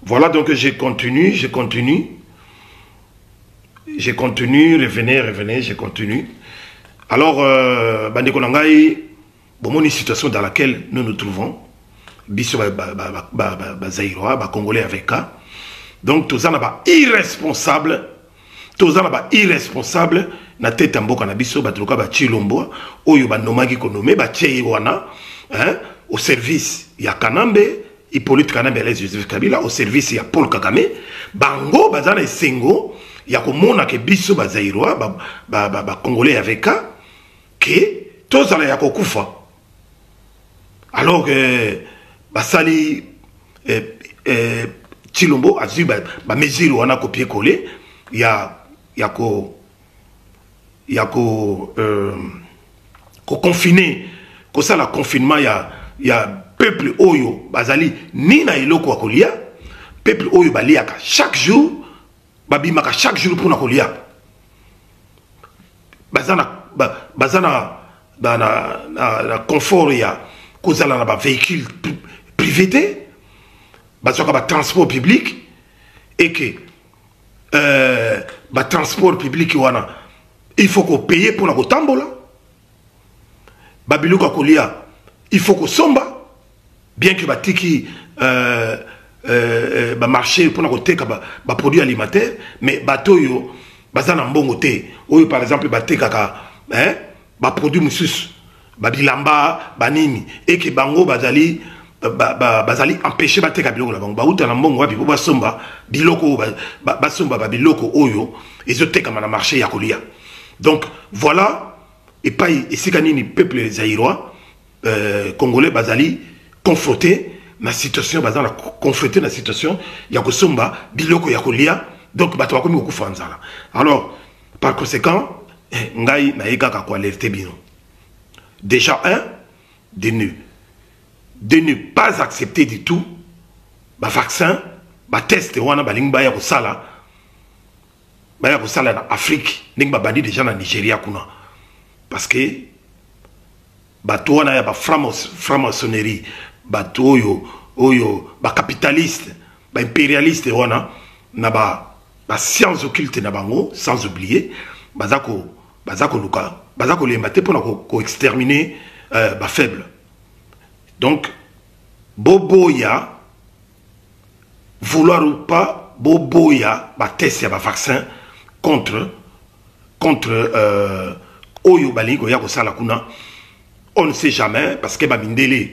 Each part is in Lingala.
Voilà, donc je continue, revenez, je continue. Alors, Bandeko Nangai, bon, une situation dans laquelle nous nous trouvons, biso Zaïrois, Congolais avec ça. Donc, tous en a irresponsable, na tête en boka na biso, batruka ba chilombo, oyo ba nomagi konome, ba wana, hein, au service, ya Kanambe, Hippolyte Kanambe, Joseph Kabila, au service, ya Paul Kagame, bango, bazana esengo, ya komona ke biso ba Zaïrois, Congolais avec ça, que tous en a kokufa. Alors que, basali, Chilombo a dit ba mesure wana copier coller il y a confiné ko ça la confinement il y a peuple oyo bazali ni na iloko akolia peuple oyo baliaka chaque jour babimaka chaque jour pour na kolia bazana na confort ya kozala na ba véhicule privé ba transport public et que transport public wana il faut qu'on paye pour la kotambola babiluka kolia il faut qu'on somba bien que batiki marché pour la koteka produits alimentaires mais batoyo bazana mbongo te oyo par exemple bateka hein produits musus babilamba banini et que bango bazali bazali empêcher bateka biloko la bango bauta na mbongo wapi po basomba biloko basomba biloko oyo ezoteka na marché ya kolia. Donc voilà et pas ici kanini peuple zaïrois congolais bazali confronté na situation bazana confronté na situation ya kosomba biloko ya kolia donc bato bakomi okufa nzala. Alors par conséquent ngai na yeka ko alerter bino déjà de ne pas accepter du tout ba vaccin ba test wana balingi baya kosala na Afrique ndenge babandi déjà na Nigeria kuna parce que bato wana ya ba franc-maçonnerie bato oyo ba capitaliste ba impérialiste wana na ba science occulte na bango sans oublier bazako lemba te pona ko exterminer ba faible. Donc, boboya, vouloir ou pas, boboya, test ya vaccin contre Oyo Balingo Yako Salakuna. On ne sait jamais, parce que Babindele,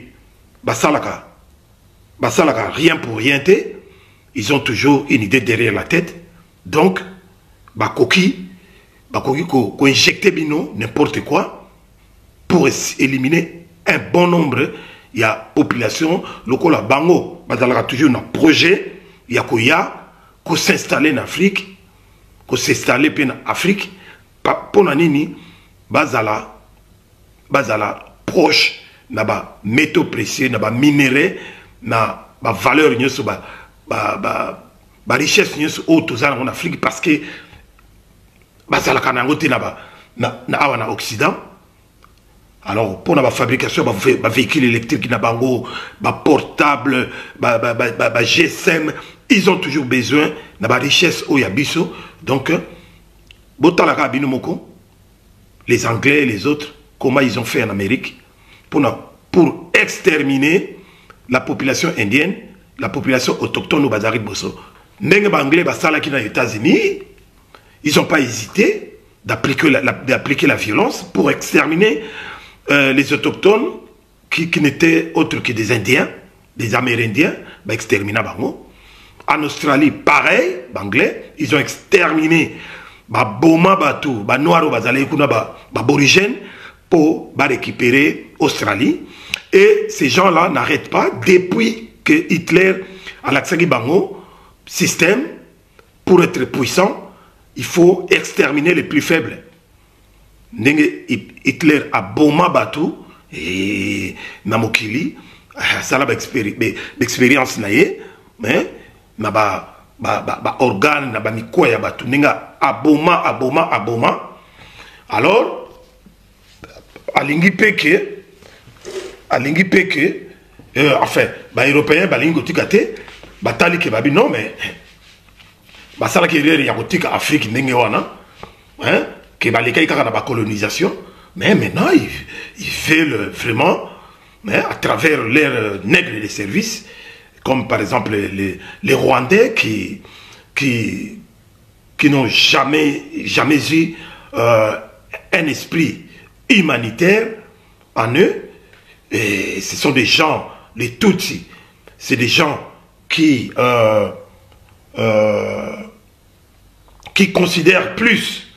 Basalaka, rien pour rien, ils ont toujours une idée derrière la tête. Donc, Bakoki, ko injecter bino, n'importe quoi, pour éliminer un bon nombre. Il y a population, le la bango, bazalaka toujours un projet, il y a ko s'installer en Afrique, ko s'installer en Afrique, pour nini bazala proche na ba métaux précieux, na ba minéraux, na ba valeur nyoso ba richesse nyoso autoza en Afrique parce que bazala kana ngote na awa na Occident. Alors, pour la fabrication de véhicules électriques, de portables, de GSM, ils ont toujours besoin de la richesse au Yabiso. Donc, les Anglais et les autres, comment ils ont fait en Amérique pour exterminer la population indienne, la population autochtone au Bazari Bosso. Les Anglais, aux États-Unis, ils n'ont pas hésité d'appliquer la violence pour exterminer les autochtones qui n'étaient autres que des Indiens, des Amérindiens, exterminés. En Australie, pareil, Anglais, ils ont exterminé Boma Batou, Noirs, aborigènes pour récupérer l'Australie. Et ces gens-là n'arrêtent pas depuis que Hitler a l'accès Bango système pour être puissant, il faut exterminer les plus faibles. Hitler a Boma Batou et Namokili, ça l'a expérience naie, mais na ba organe na ba mikoya Batou ninga aboma. Alors alingi peke enfin ba européen balingo tikate batali ke babi non mais basala ki erreur ya kotika Afrique ndenge wana hein que baleka kaka na ba colonisation mais maintenant ils veulent vraiment mais à travers leurs nègres de service comme par exemple les Rwandais qui n'ont jamais eu un esprit humanitaire en eux. Et ce sont des gens, les Tutsis, c'est des gens qui considèrent plus,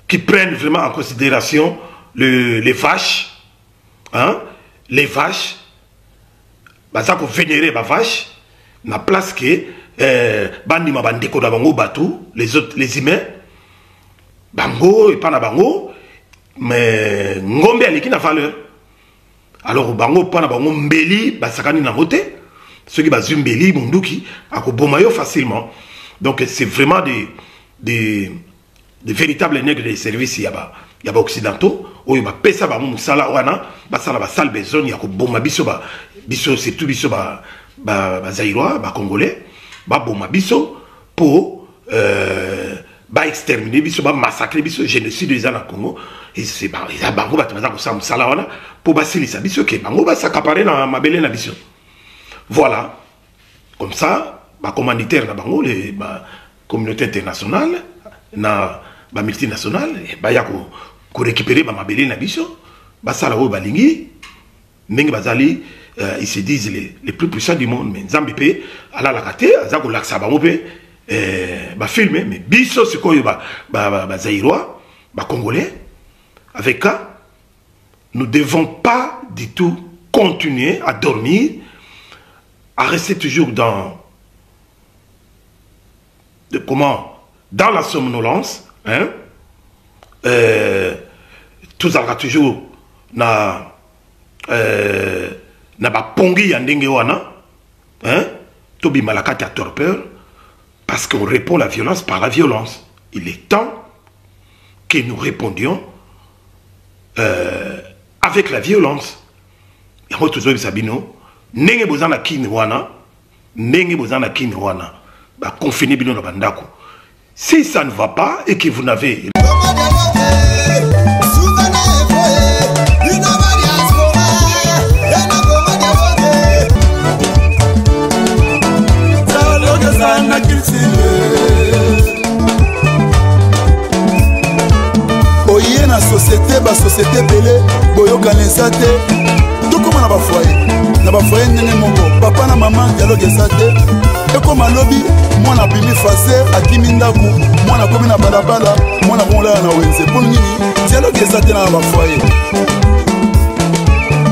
qui prennent vraiment en considération les vaches, hein, les vaches, ça qu'on vénérer les vaches, na place que bandima bandeko da bango batou, les autres, les humains, bango et pas na bango, mais ngombe aliki na valeur. Alors bango pas na bango mbeli basakani na moté, ceux qui bazum mbeli munduki akobomayo facilement. Donc c'est vraiment des véritables nègres de service yaba occidentaux oyo ba pesa ba musala wana basala ba sale besoin ya koboma biso c'est tout biso ba Zaïrois ba Congolais ba boma biso pour ba exterminer biso ba massacrer biso génocide des na Congo et c'est ba bango ba tamaza ko sa musala wana pour basilisa biso ke bango ba s'accaparer na mabele na biso. Voilà comme ça ba commanditaire na bango les communauté internationale na ba multinationale ba ya ko récupérer ba mabele na biso ba sala o balingi ndenge bazali ils se disent les plus puissants du monde mais Nzambe pe ala la kate aza ko laksa bango pe ba filmer mais biso sikoyo ba Zaïrois ba Congolais avec ça nous devons pas du tout continuer à dormir à rester toujours dans dans la somnolence, hein, tout ça toujours na ba pongi ya ndenge wana, hein, tobi malakati à torpeur, parce qu'on répond la violence par la violence. Il est temps que nous répondions avec la violence. Et moi toujours bisabino, nenge bozana kini wana, bah, confiner bino na bandako. Si ça ne va pas et que vous n'avez oye na société ba société belé boyoka nesate tout comme na ba foyer nene moko papa na maman dialogue esate eko malobi mwana bimi faser akimi ndaku mwana komi na balabala mwana bonla na wenze pour nini dialogue esate na ba foyer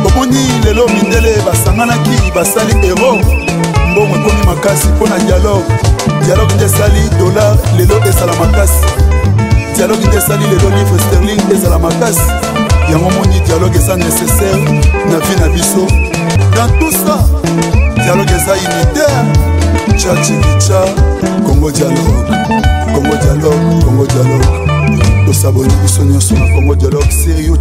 omoni lelo mindele basanganaki basali héros mbongo ekomi makasi mpona dialogue nde esali dollar lelo esala makasi dialogue nde esali lelo livre sterling ezala makasi yango moni dialogue eza nécessaire na vie na biso dans tout ça dialogue eza unitaire tchachikicha Congo dialogue tosaboni biso nyonso na Congo dialogue sérieux